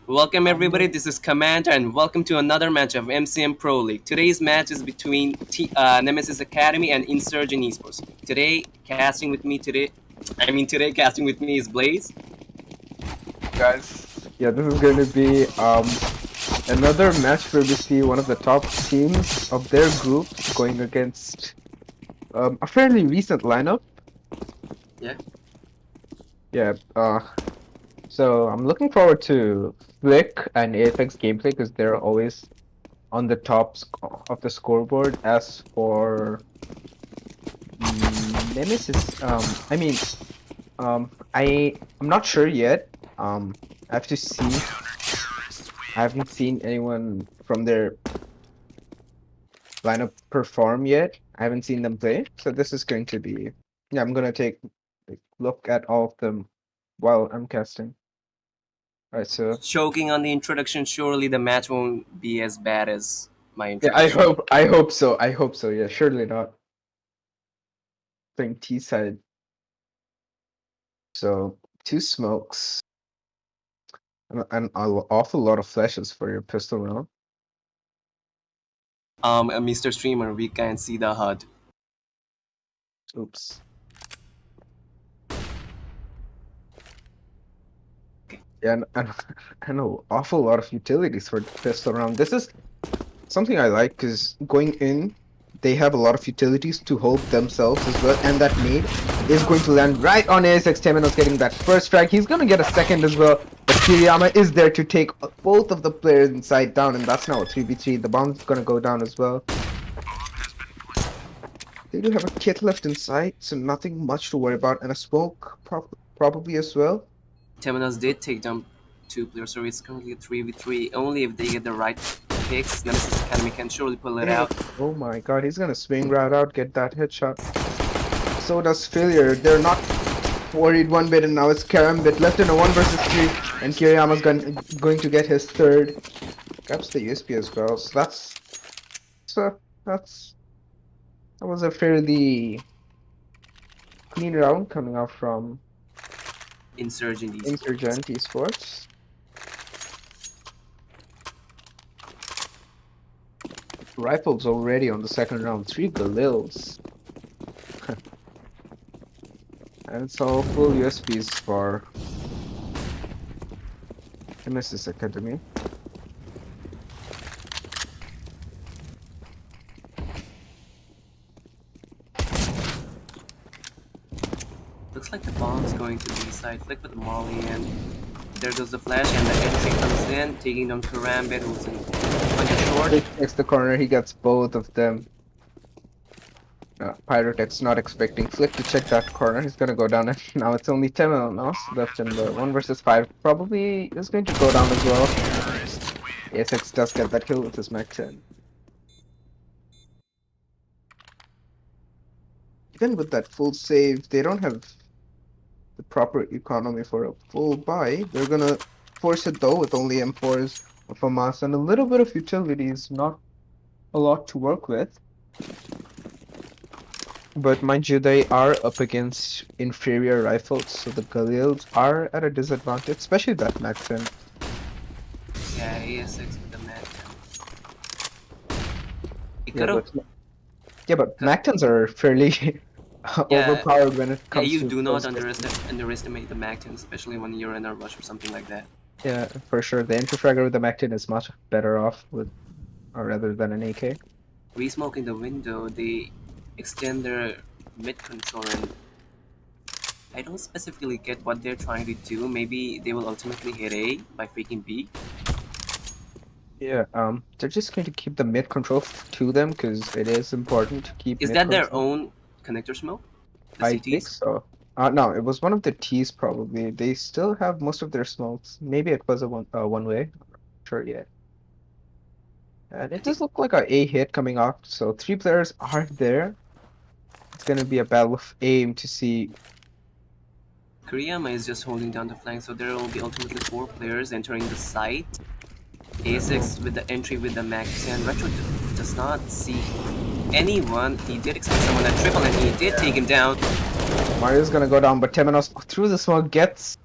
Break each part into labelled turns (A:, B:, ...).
A: Welcome everybody, this is Commander and welcome to another match of MCM Pro League. Today's match is between Nemesis Academy and Insurgent Esports. Today casting with me is Blaze.
B: Guys. Yeah, this is going to be another match where we see one of the top teams of their group going against a fairly recent lineup.
A: Yeah.
B: Yeah, so I'm looking forward to Flick and AFX gameplay because they're always on the top of the scoreboard. As for Nemesis, I'm not sure yet. I have to see. I haven't seen anyone from their lineup perform yet. I haven't seen them play, so this is going to be. Yeah, I'm gonna take a look at all of them while I'm casting. All right, so
A: Choking on the introduction, surely the match won't be as bad as my
B: yeah, I
A: introduction.
B: hope, I hope so, I hope so. Yeah, surely not. Playing T side. So two smokes and an awful lot of flashes for your pistol round.
A: Mr. Streamer, we can see the HUD.
B: Oops.
A: Okay.
B: Yeah, and an awful lot of utilities for the pistol round. This is something I like because going in, they have a lot of utilities to hold themselves as well, and that nade is going to land right on ASX. Temenos getting that first strike. He's gonna get a second as well, but Kiriyama is there to take both of the players inside down, and that's now a 3v3. The bomb's gonna go down as well. They do have a kit left inside, so nothing much to worry about, and a smoke probably as well.
A: Temenos did take down two players, so it's currently a 3v3. Only if they get the right picks, Nemesis Academy can surely pull it out.
B: Oh my god, he's gonna swing right out, get that headshot. So does Failure. They're not worried one bit, and now it's Karambit left in a 1 versus 3, and Kiriyama's going to get his third. Grabs the USP as well, so that was a fairly clean round coming out from
A: Insurgent
B: Esports. Rifles already on the second round, 3 Galils. And it's all full USPs for Nemesis Academy.
A: Looks like the bomb's going to B side. Flick with the molly, and there goes the flash, and the entry comes in, taking down Karambit, who's in on the short.
B: Takes the corner, he gets both of them. Pyrotech's not expecting Flick to check that corner. He's gonna go down, and now it's only Temenos left in the 1 versus 5. Probably is going to go down as well. ASX does get that kill with his Mac 10. Even with that full save, they don't have the proper economy for a full buy. They're gonna force it though with only M4s of a mass and a little bit of utilities, not a lot to work with. But mind you, they are up against inferior rifles, so the Galils are at a disadvantage, especially that Mac 10.
A: Yeah, AS6 with the Mac 10.
B: But Mac 10s are fairly overpowered when it comes to.
A: Yeah, you do not underestimate the Mac 10, especially when you're in a rush or something like that.
B: Yeah, for sure. The Infrafragger with the Mac 10 is much better off with, or rather than an AK.
A: Resmoking the window, they extend their mid control, and I don't specifically get what they're trying to do. Maybe they will ultimately hit A by faking B.
B: Yeah, they're just going to keep the mid control to them because it is important to keep.
A: Is that their own connector smoke?
B: I think so. No, it was one of the T's probably. They still have most of their smokes. Maybe it was a one way. I'm not sure yet. And it does look like a hit coming off. So 3 players are there. It's gonna be a battle of aim to see.
A: Kiriyama is just holding down the flank, so there will be ultimately 4 players entering the site. A6 with the entry with the Mac 10. Retro does not see anyone. He did expect someone at triple, and he did take him down.
B: Mario's gonna go down, but Temenos through the smoke gets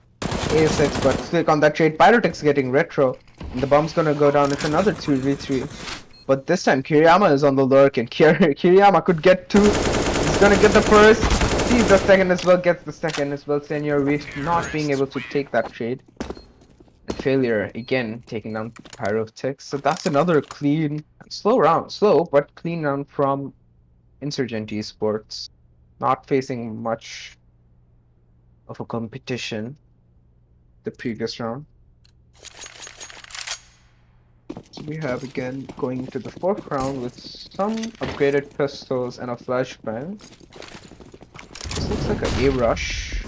B: A6, but click on that trade. Pyrotech's getting retro, and the bomb's gonna go down into another 2v3. But this time Kiriyama is on the lurk, and Kiriyama could get 2. He's gonna get the first, sees the second as well, gets the second as well. Senior with not being able to take that trade. And failure again, taking down Pyrotech. So that's another clean, slow round. Slow, but clean round from Insurgent Esports. Not facing much of a competition the previous round. So we have again going to the 4th round with some upgraded pistols and a flashbang. This looks like a rush.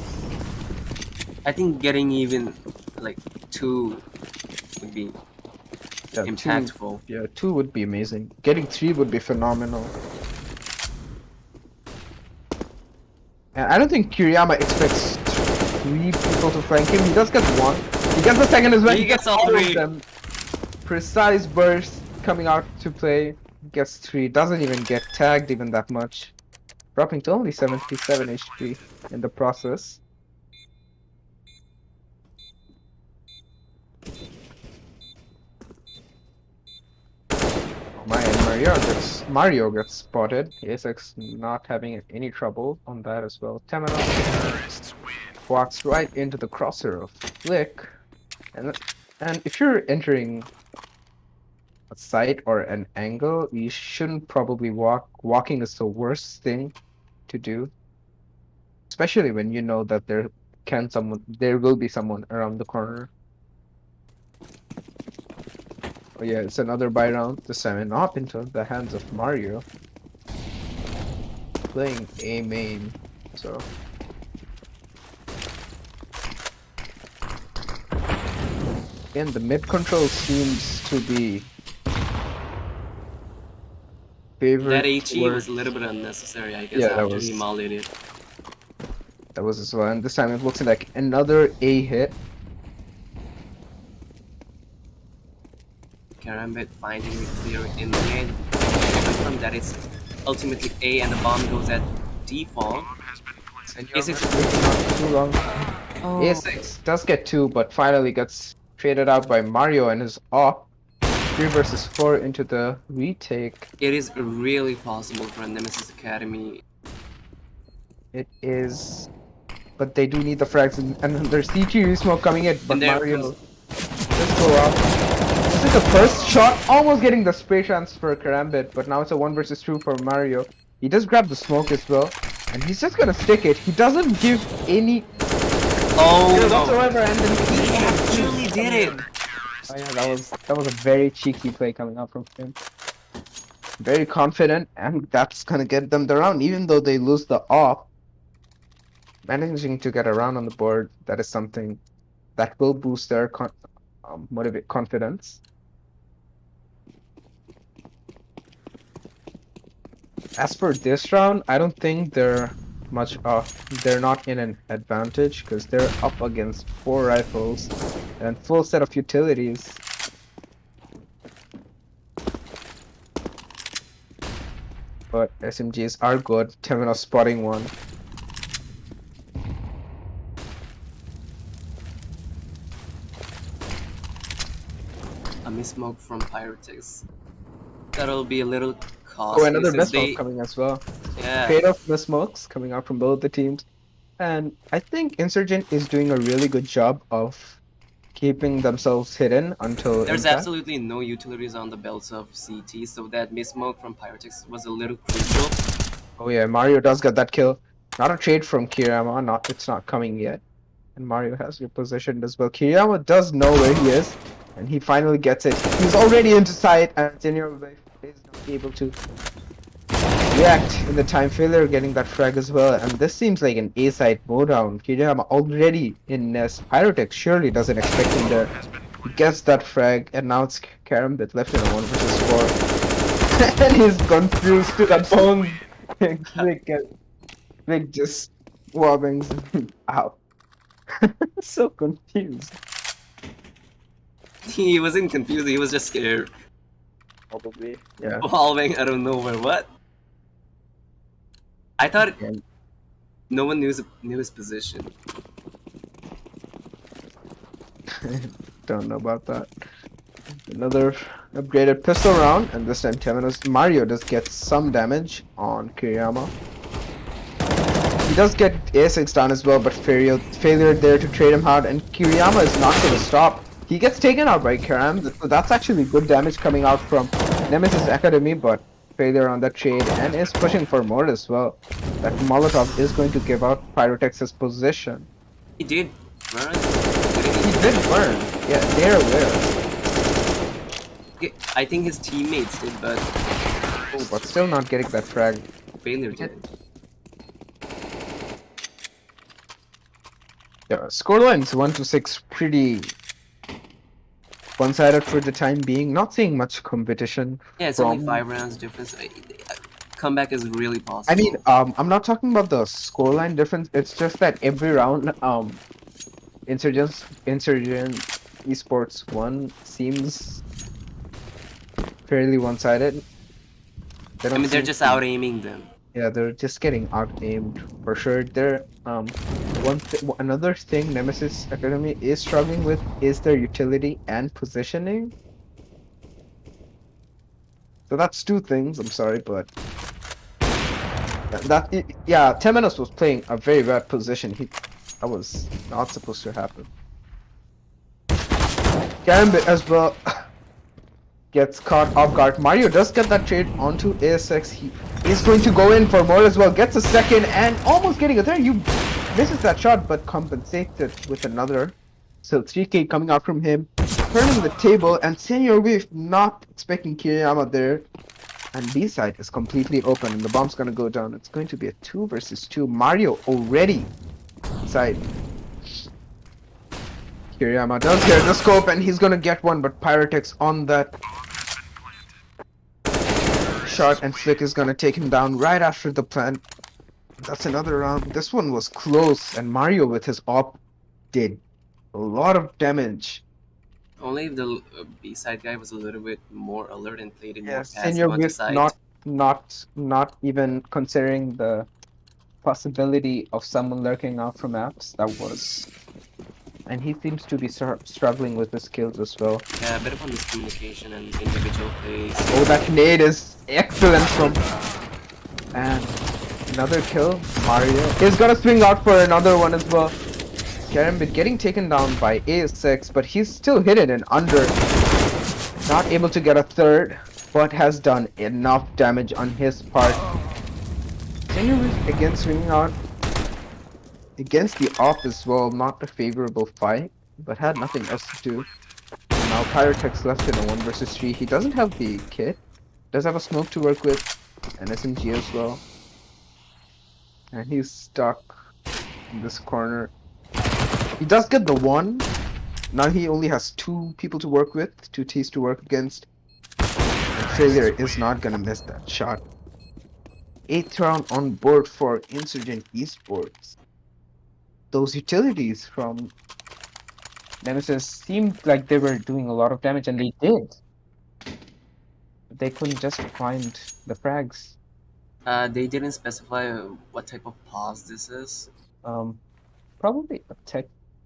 A: I think getting even like 2 would be
B: Yeah,
A: impactful.
B: 2 would be amazing. Getting 3 would be phenomenal. And I don't think Kiriyama expects 3 people to flank him. He does get 1. He gets the second as well.
A: He gets all 3
B: of them. Precise burst coming out to play. Gets 3. Doesn't even get tagged even that much. Dropping to only 77 HP in the process. Oh my, and Mario gets spotted. ASX not having any trouble on that as well. Temenos walks right into the crosshair of Flick. And if you're entering a site or an angle, you shouldn't probably walk. Walking is the worst thing to do, especially when you know that there will be someone around the corner. Oh yeah, it's another buy round. This time not into the hands of Mario. Playing A main, so. Again, the mid control seems to be favored.
A: That HE was a little bit unnecessary, I guess, after he mollied it.
B: That was as well, and this time it looks like another A hit.
A: Karambit finding it clear in the mid. Confirm that it's ultimately A and the bomb goes at default.
B: A6 too long. Oh. A6 does get 2, but finally gets traded out by Mario and is off. 3 versus 4 into the retake.
A: It is really possible for a Nemesis Academy.
B: It is, but they do need the frags, and there's CG smoke coming in, but Mario just go off. This is the first shot, almost getting the spray chance for Karambit, but now it's a 1 versus 2 for Mario. He does grab the smoke as well, and he's just gonna stick it. He doesn't give any whatsoever, and then
A: he actually did it.
B: Oh yeah, that was a very cheeky play coming out from him. Very confident, and that's gonna get them the round, even though they lose the off. Managing to get a round on the board, that is something that will boost their confidence. As for this round, I don't think they're much off. They're not in an advantage because they're up against 4 rifles and full set of utilities. But SMGs are good. Temenos spotting 1.
A: A miss-smoke from Pyrotix. That'll be a little costly.
B: Oh, another miss-smoke coming as well.
A: Yeah.
B: Trade-off miss-smokes coming out from both the teams. And I think Insurgent is doing a really good job of keeping themselves hidden until
A: there's absolutely no utilities on the belts of CT, so that miss-smoke from Pyrotix was a little crucial.
B: Oh yeah, Mario does get that kill. Not a trade from Kiriyama, it's not coming yet. And Mario has repositioned as well. Kiriyama does know where he is, and he finally gets it. He's already into sight, and Senior is not able to react in the time failure, getting that frag as well. And this seems like an A-side bowdown. Kiriyama already in nest. Pyrotech surely doesn't expect him there. He gets that frag, and now it's Karambit left in a 1 versus 4. And he's confused to that bone. Vic just wobbings out. So confused.
A: He wasn't confused, he was just scared.
B: Probably. Yeah.
A: Evolving, I don't know where what. I thought no one knew his position.
B: Don't know about that. Another upgraded pistol round, and this time Mario does get some damage on Kiriyama. He does get A6 down as well, but failure there to trade him out, and Kiriyama is not going to stop. He gets taken out by Karam, so that's actually good damage coming out from Nemesis Academy, but failure on that trade, and is pushing for more as well. That Molotov is going to give out Pyrotex's position.
A: He did burn.
B: He did burn. Yeah, they're aware.
A: I think his teammates did, but
B: Oh, but still not getting that frag.
A: failure did.
B: Yeah, scoreline's 1-6, pretty one-sided for the time being. Not seeing much competition.
A: Yeah, it's only 5 rounds difference. Comeback is really possible.
B: I mean, I'm not talking about the scoreline difference. It's just that every round, Insurgent Esports 1 seems fairly one-sided.
A: I mean, they're just out aiming them.
B: Yeah, they're just getting out-aimed for sure. They're another thing Nemesis Academy is struggling with is their utility and positioning. So that's two things. I'm sorry, but yeah, Temenos was playing a very bad position. That was not supposed to happen. Gambit as well gets caught off guard. Mario does get that trade onto ASX. He is going to go in for more as well. Gets a second and almost getting a third. You misses that shot, but compensates it with another. So 3K coming out from him, turning the table, and Senior Wave not expecting Kiriyama there. And B side is completely open, and the bomb's gonna go down. It's going to be a 2 versus 2. Mario already side. Kiriyama does get the scope, and he's gonna get one, but Pyrotex on that shot, and Flick is gonna take him down right after the plant. That's another round. This one was close, and Mario with his op did a lot of damage.
A: Only if the B-side guy was a little bit more alert and played it more passive
B: Senior
A: on the
B: with
A: side.
B: not even considering the possibility of someone lurking out from apps. That was, and he seems to be struggling with his skills as well.
A: Yeah, a bit of a miscommunication and individual plays.
B: Oh, that nade is excellent from, and another kill. Mario is gonna swing out for another one as well. Karambit getting taken down by A6, but he's still hidden and under. Not able to get a third, but has done enough damage on his part. Senior again swinging out against the off as well. Not a favorable fight, but had nothing else to do. Now Pyrotex left in a 1 versus 3. He doesn't have the kit. Does have a smoke to work with, and SMG as well. And he's stuck in this corner. He does get the 1. Now he only has 2 people to work with, 2 T's to work against. And failure is not gonna miss that shot. 8th round on board for Insurgent Esports. Those utilities from Nemesis seemed like they were doing a lot of damage, and they did. But they couldn't just find the frags.
A: They didn't specify what type of pause this is.
B: Probably a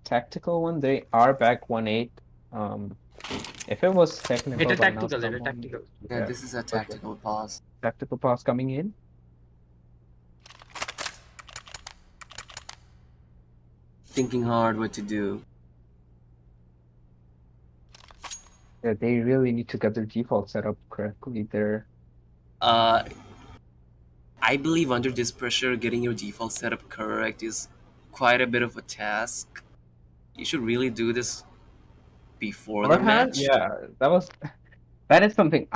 B: tactical one. They are back 1-8. If it was technical,
C: It's a
B: by now
C: tactical, it's a
B: someone-
C: tactical.
A: Yeah, this is a tactical pause.
B: Tactical pass coming in.
A: Thinking hard what to do.
B: Yeah, they really need to get their default set up correctly there.
A: I believe under this pressure, getting your default setup correct is quite a bit of a task. You should really do this before the match.
B: Yeah, that is something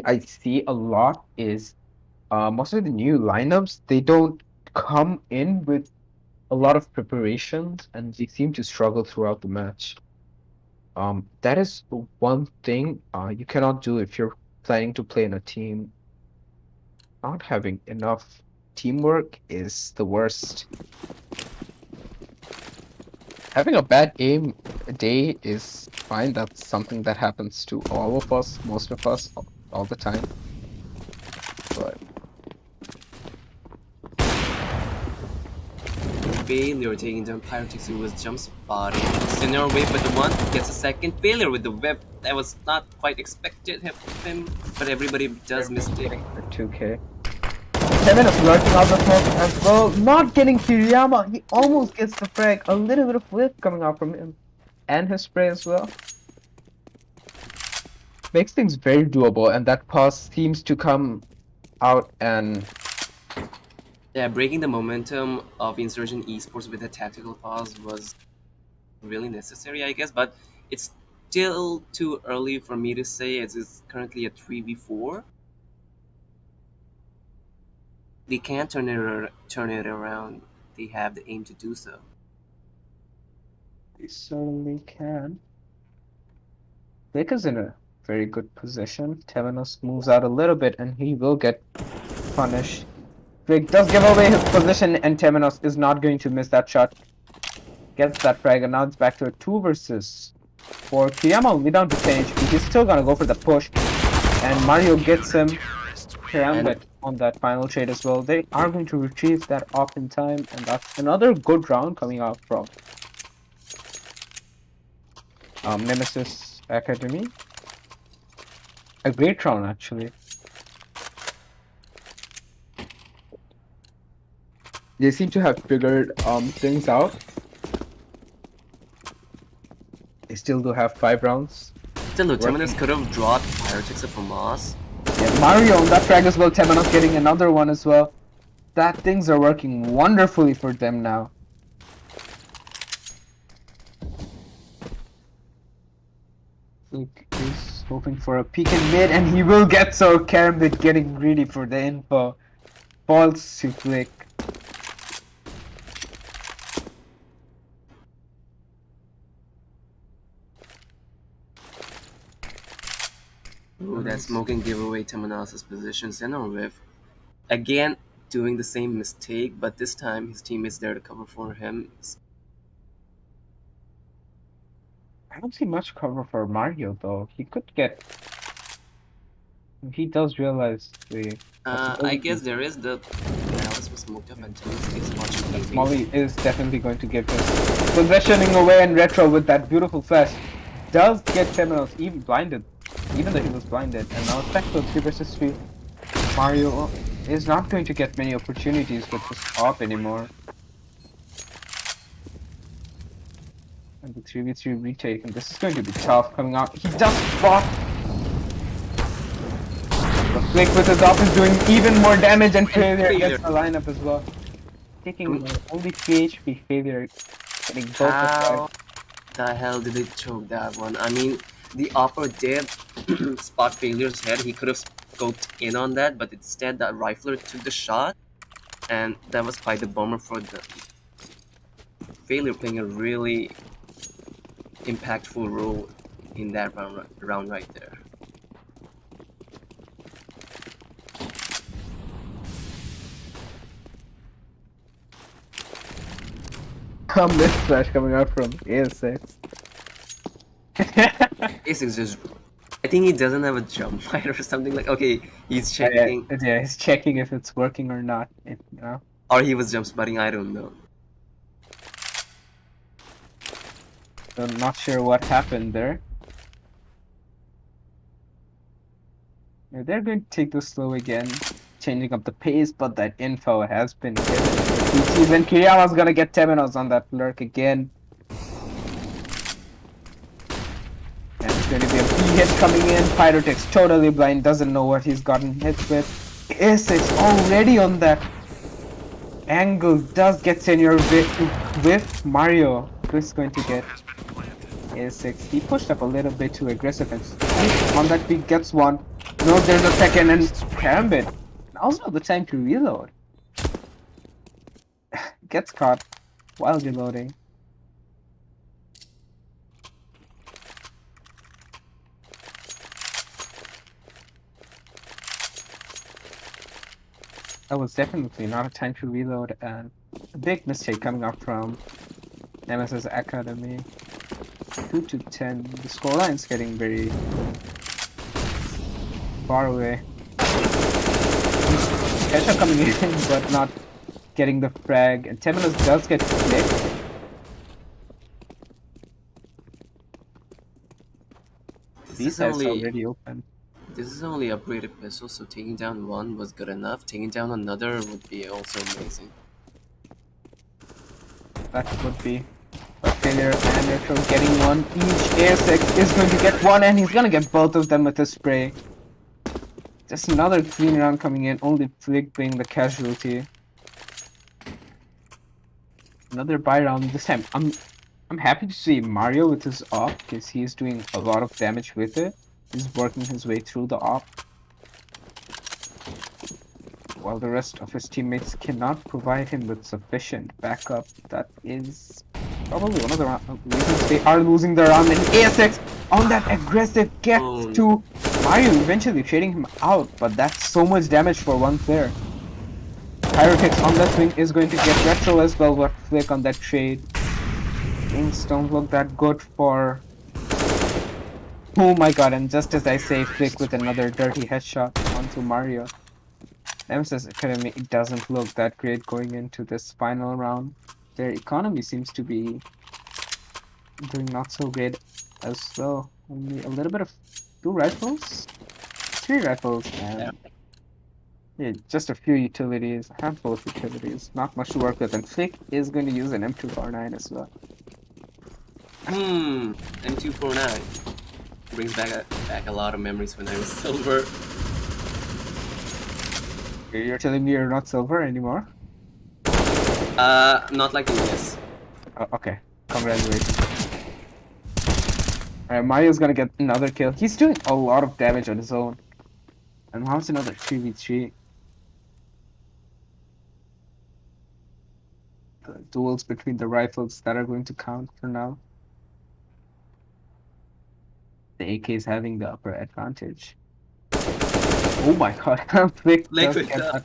B: I see a lot is most of the new lineups, they don't come in with a lot of preparations, and they seem to struggle throughout the match. That is one thing you cannot do if you're planning to play in a team. Not having enough teamwork is the worst. Having a bad aim day is fine. That's something that happens to all of us, most of us, all the time. But
A: failure taking down Pyrotix, who was jump spotting. Sinner wave with the one, gets a second failure with the whip. That was not quite expected of him, but everybody does mistake.
B: For 2K. Nemesis lurking out the smoke as well. Not getting Kiriyama. He almost gets the frag. A little bit of whip coming out from him. And his spray as well. Makes things very doable, and that pass seems to come out and
A: Yeah, breaking the momentum of Insurgent Esports with a tactical pause was really necessary, I guess, but it's still too early for me to say as it's currently a 3v4. They can turn it around. They have the aim to do so.
B: they certainly can. Vic is in a very good position. Temenos moves out a little bit and he will get punished. Vic does give away his position and Temenos is not going to miss that shot. Gets that frag and now it's back to a 2 versus 4. Kiriyama only down to 10 HP. He's still gonna go for the push. And Mario gets him. Karambit on that final trade as well. They are going to retrieve that op in time, and that's another good round coming out from Nemesis Academy. A great round, actually. They seem to have figured things out. They still do have 5 rounds.
A: Still, Temenos could have dropped Pyrotix from Moss.
B: Yeah, Mario on that frag as well. Temenos getting another one as well. That things are working wonderfully for them now. Luke is hoping for a peek in mid, and he will get so. Karambit getting greedy for the info. Falls to Flick.
A: Ooh, that smoking give away Temenos' position. Center with again doing the same mistake, but this time his team is there to cover for him.
B: I don't see much cover for Mario though. He could get. He does realize the.
A: I guess there is the. Alice was smoked up and Temenos is watching.
B: Molly is definitely going to get him possessioning away and retro with that beautiful flash. Does get Temenos even blinded, even though he was blinded. And now it's back to 3 versus 3. Mario is not going to get many opportunities with this op anymore. And the 3v3 retake, and this is going to be tough coming out. He does spot. The Flick with his op is doing even more damage, and Failure gets the lineup as well. Taking only 3 HP. Failure getting both
A: How the hell did they choke that one? I mean, the upper did spot Failure's head. He could have scoped in on that, but instead that rifler took the shot, and that was quite the bummer for the Failure playing a really impactful role in that round right there.
B: This flash coming out from ASX.
A: A6 just, I think he doesn't have a jump fight or something like. Okay, he's checking,
B: Yeah, he's checking if it's working or not. You know.
A: or he was jump spotting. I don't know.
B: So I'm not sure what happened there. Yeah, they're going to take this slow again, changing up the pace, but that info has been given. And Kiriyama's gonna get Temenos on that lurk again. And it's going to be a B hit coming in. Pyrotix totally blind, doesn't know what he's gotten hit with. A6 already on that angle, does get senior with Mario. Who's going to get A6? He pushed up a little bit too aggressive and on that beat gets one. No, there's a second and Karambit. Also the time to reload. Gets caught while reloading. That was definitely not a time to reload, and a big mistake coming up from Nemesis Academy. 2 to 10. The scoreline's getting very far away. Kesha coming in, but not getting the frag, and Temenos does get flicked. B side's already open.
A: This is only upgraded pistol, so taking down one was good enough. Taking down another would be also amazing.
B: That would be a failure, and Retro getting one. Each ASX is going to get one, and he's gonna get both of them with a spray. Just another clean round coming in, only Flick being the casualty. Another buy round this time. I'm happy to see Mario with his op, because he's doing a lot of damage with it. He's working his way through the op, while the rest of his teammates cannot provide him with sufficient backup. That is probably one of the reasons they are losing the round. And ASX on that aggressive gets to Mario, eventually trading him out, but that's so much damage for one player. Tariq on that swing is going to get retro as well, but Flick on that trade. Things don't look that good for... Oh my god, and just as I say, Flick with another dirty headshot onto Mario. Nemesis Academy doesn't look that great going into this final round. Their economy seems to be doing not so great as well. Only a little bit of 2 rifles, 3 rifles, and yeah, just a few utilities, a handful of utilities, not much to work with. And Flick is going to use an M249 as well.
A: M249 brings back a lot of memories when I was silver.
B: You're telling me you're not silver anymore?
A: Not like this.
B: Oh, okay, congratulations. Alright, Mario's gonna get another kill. He's doing a lot of damage on his own. And now it's another 3v3. The duels between the rifles that are going to count for now. The AK is having the upper advantage. Oh my god, Flick does get that.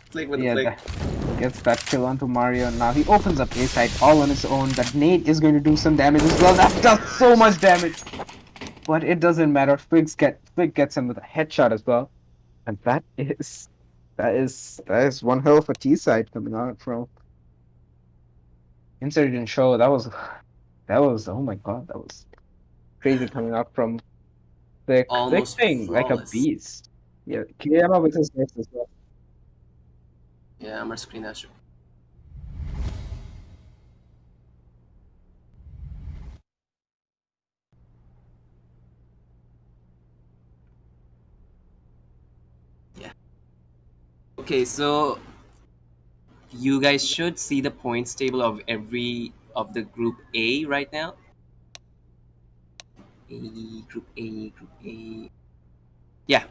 A: Flick with the flick.
B: Gets that kill onto Mario. Now he opens up A side all on his own. That nade is going to do some damage as well. That does so much damage. But it doesn't matter. Flick gets him with a headshot as well. And that is one hell of a T side coming out from Insurgent Show. That was oh my god, that was crazy coming out from Flick. Flick playing like a beast. Yeah, Kiriyama with his nerfs as well.
A: Yeah, I'm gonna screen that shot. Yeah. Okay, so you guys should see the points table of every of the group A right now. Group A. Yeah.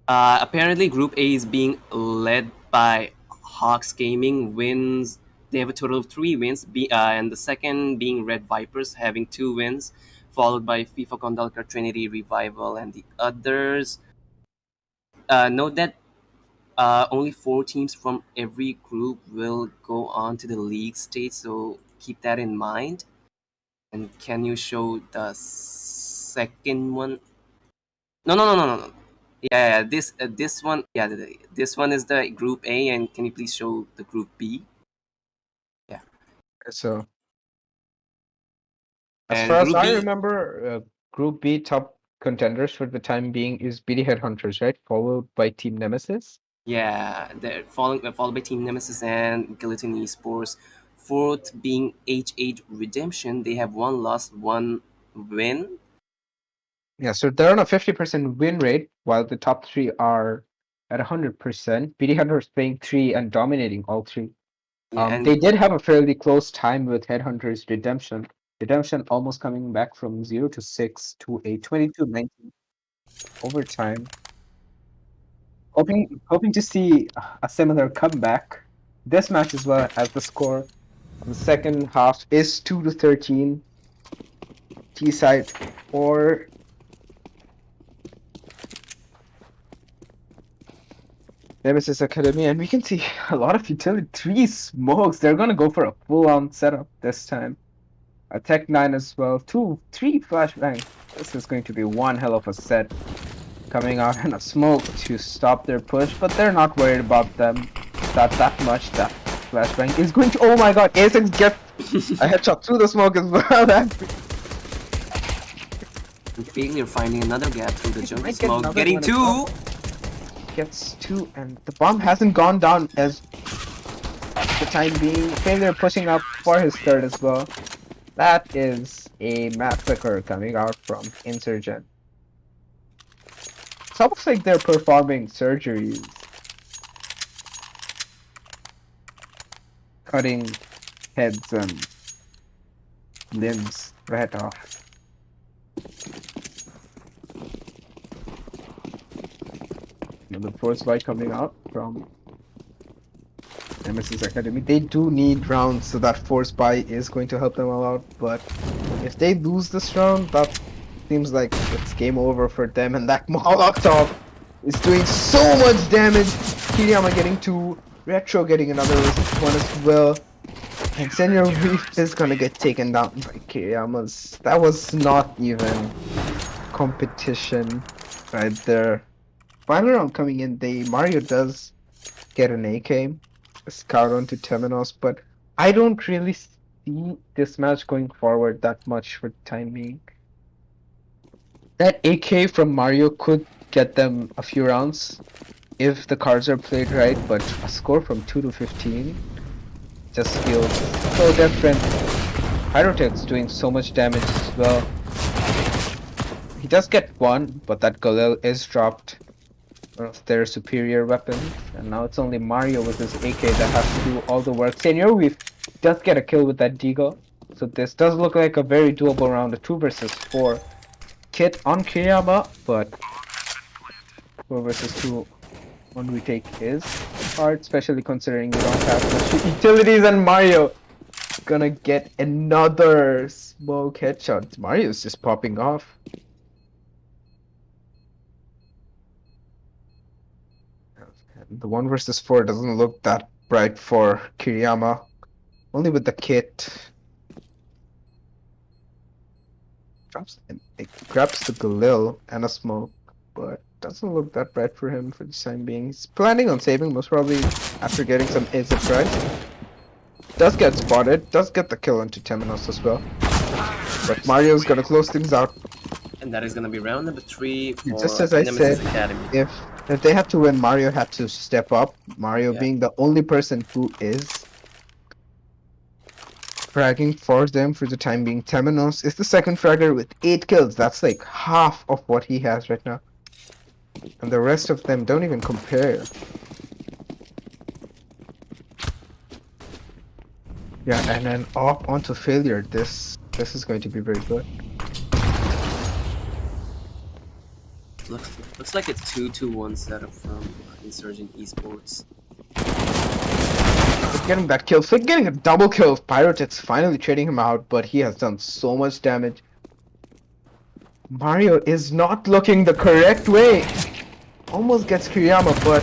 A: Apparently, Group A is being led by Hawks Gaming. Wins. They have a total of 3 wins, and the second being Red Vipers, having 2 wins, followed by FIFA Condalkar, Trinity, Revival, and the others. Note that only 4 teams from every group will go on to the league stage, so keep that in mind. And can you show the second one? No. Yeah, this one. Yeah, this one is the group A, and can you please show the group B? Yeah.
B: So, as far as I remember, Group B top contenders for the time being is BD Headhunters, right? Followed by Team Nemesis.
A: Yeah, they're followed by Team Nemesis and Insurgent Esports. 4th being H8 Redemption. They have 1 loss, 1 win.
B: Yeah, so they're on a 50% win rate, while the top 3 are at 100%. BD Hunters playing 3 and dominating all 3. Yeah, they did have a fairly close time with Headhunters Redemption. Redemption almost coming back from 0 to 6 to a 22-19 overtime. Hoping to see a similar comeback. This match as well, as the score on the second half is 2-13. T side for Nemesis Academy, and we can see a lot of utility. 3 smokes. They're gonna go for a full-on setup this time. A Tech 9 as well. 3 flashbang. This is going to be one hell of a set. Coming out in a smoke to stop their push, but they're not worried about them. that that much. That flashbang is going to. Oh my god! A6 gets a headshot through the smoke as well. That
A: And Failure finding another gap through the jungle
B: might get
A: smoke,
B: another
A: getting
B: one as well.
A: two.
B: Gets two, and the bomb hasn't gone down as the time being. Failure pushing up for his third as well. That is a massacre coming out from Insurgent. It's almost like they're performing surgeries, cutting heads and limbs right off. The force fight coming out from Nemesis Academy. They do need rounds, so that force buy is going to help them a lot. But if they lose this round, that seems like it's game over for them. And that Molotov is doing so much damage. Kiriyama getting two, Retro getting another one as well. And Senior Reef is gonna get taken down by Kiriyama's. That was not even competition right there. Final round coming in, Mario does get an AK, a scout onto Temenos, but I don't really see this match going forward that much for the time being. That AK from Mario could get them a few rounds if the cards are played right, but a score from 2 to 15 just feels so different. Pyrotech's doing so much damage as well. He does get one, but that Galil is dropped, one of their superior weapons, and now it's only Mario with his AK that has to do all the work. Senior Weave does get a kill with that Deagle, so this does look like a very doable round, a 2 versus 4 kit on Kiriyama, but 4 versus 2 one retake is hard, especially considering you don't have much utilities, and Mario gonna get another smoke headshot. Mario's just popping off. The 1 versus 4 doesn't look that bright for Kiriyama. Only with the kit. It grabs the Galil and a smoke, but doesn't look that bright for him for the time being. He's planning on saving, most probably after getting some hits at right. Does get spotted, does get the kill onto Temenos as well. But Mario's gonna close things out.
A: And that is gonna be round number 3 for
B: Just as I
A: Nemesis
B: said,
A: Academy.
B: if they had to win, Mario had to step up. Mario
A: Yeah.
B: being the only person who is fragging for them for the time being. Temenos is the second fragger with 8 kills. That's like half of what he has right now. And the rest of them don't even compare. Yeah, and then off onto failure. This is going to be very good.
A: Looks like a 2-2-1 setup from Insurgent Esports.
B: Getting that kill, Flick getting a double kill. Pyrotech's finally trading him out, but he has done so much damage. Mario is not looking the correct way. Almost gets Kiriyama, but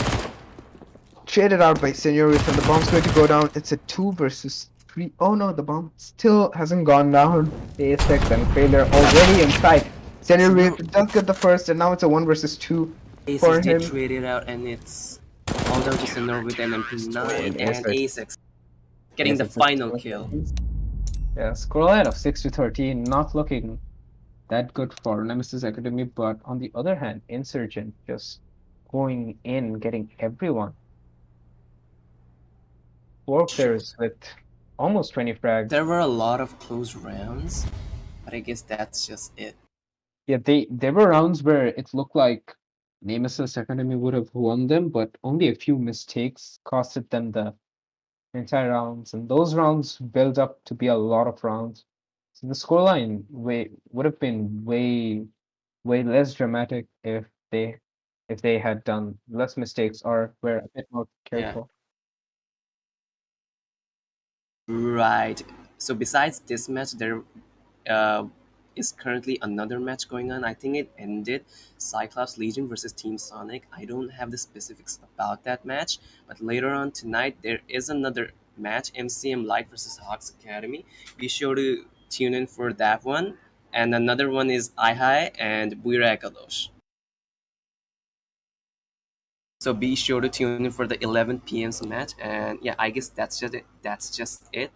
B: traded out by Senorita, and the bomb's going to go down. It's a 2 versus 3. Oh no, the bomb still hasn't gone down. A6 and failure already in sight. Senorita does get the first, and now it's a 1 versus 2 for
A: A6
B: him.
A: did trade it out, and it's all down to Senor with an MP9 and A6 getting the final kill.
B: Yeah, scoreline of 6 to 13, not looking that good for Nemesis Academy, but on the other hand, Insurgent just going in, getting everyone. 4 players with almost 20 frags.
A: There were a lot of close rounds, but I guess that's just it.
B: Yeah, there were rounds where it looked like Nemesis Academy would have won them, but only a few mistakes costed them the entire rounds, and those rounds built up to be a lot of rounds. So the scoreline would have been way less dramatic if they had done less mistakes or were a bit more careful.
A: Right. So besides this match, there uh, is currently another match going on. I think it ended Cyclops Legion versus Team Sonic. I don't have the specifics about that match, but later on tonight there is another match, MCM Light versus Hawks Academy. Be sure to tune in for that one. And another one is iHigh and Buira Ekadosh. So be sure to tune in for the 11 p.m. match. And yeah, I guess that's just it. That's just it.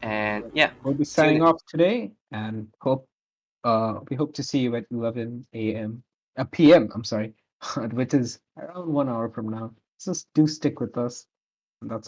A: And yeah,
C: We'll be
A: tune
C: signing
A: in.
C: off today, and we hope to see you at 11 a.m. PM. I'm sorry, which is around 1 hour from now. Just do stick with us. And that's